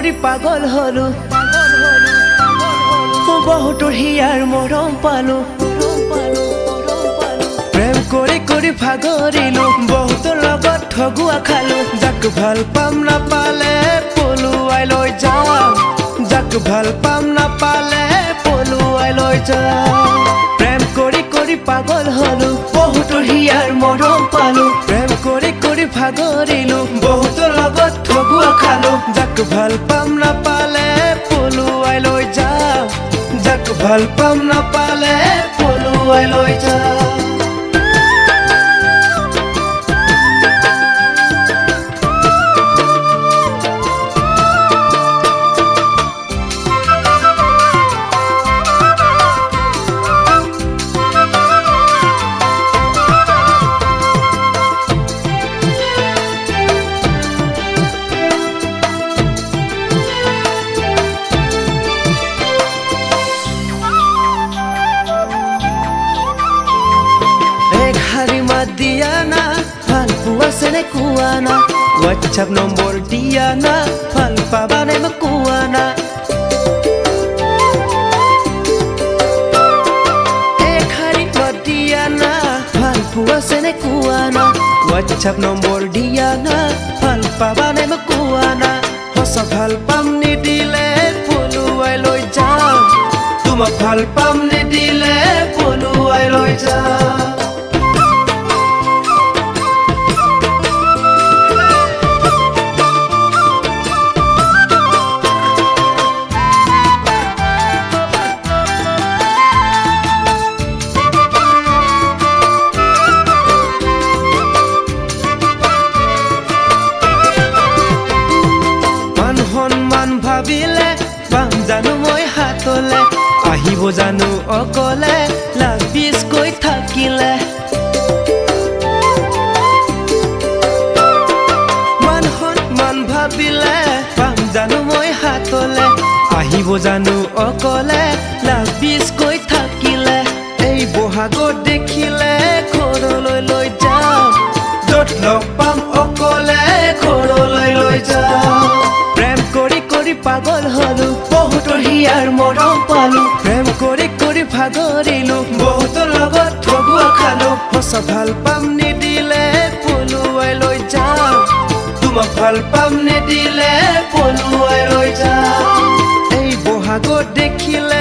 কৰি পাগল হলো বহুতৰ হিয়াৰ মৰম পালো প্ৰেম কৰি ভাগৰিলো বহুতৰ লগত ঠগুৱা খালো যাক ভাল পাম নাপালে পলুৱাই লৈ যাম যাক ভাল পাম নাপালে পলুৱাই লৈ যাম প্ৰেম কৰি পাগল হলো বহুতৰ হিয়াৰ মৰম পালো প্ৰেম কৰি ভাগৰিলো বহুতৰ লগত ঠগুৱা খালো যাক ভাল পাম নাপালে পলুৱাই লৈ যাম যাক ভাল পাম নাপালে পলুৱাই লৈ যাম Diana, palpua sene kuana, WhatsApp nomor Diana, palpa ne makuana. Ek hari Diana, palpua sene kuana, WhatsApp nomor Diana, palpa ne makuana. Hosa palpam ni dile poluai loi jam, tuma palpam ni dile poluai loi jam. ভাবিলে পাম জানো মই হাতলে আহিব জানো অকলে লাজ পিছ কৈ থাকিলে মান ভাবিলে পাম জানো মই হাতলে আহিব জানো অকলে লাজ পিছ কৈ থাকিলে এই বহাগত দেখিলে ঘৰলৈ লৈ যাম য'ত লগ পাম অকলে ঘৰলৈ লৈ যাম পাগল হলো বহুতৰ হিয়াৰ মৰম পালো প্ৰেম কৰি ভাগৰিলো বহুতৰ লগত ঠগুৱা খালো সঁচা ভাল পাম নিদিলে পলুৱাই লৈ যাম তোমাক ভাল পাম নিদিলে পলুৱাই লৈ যাম এই বহাগত দেখিলে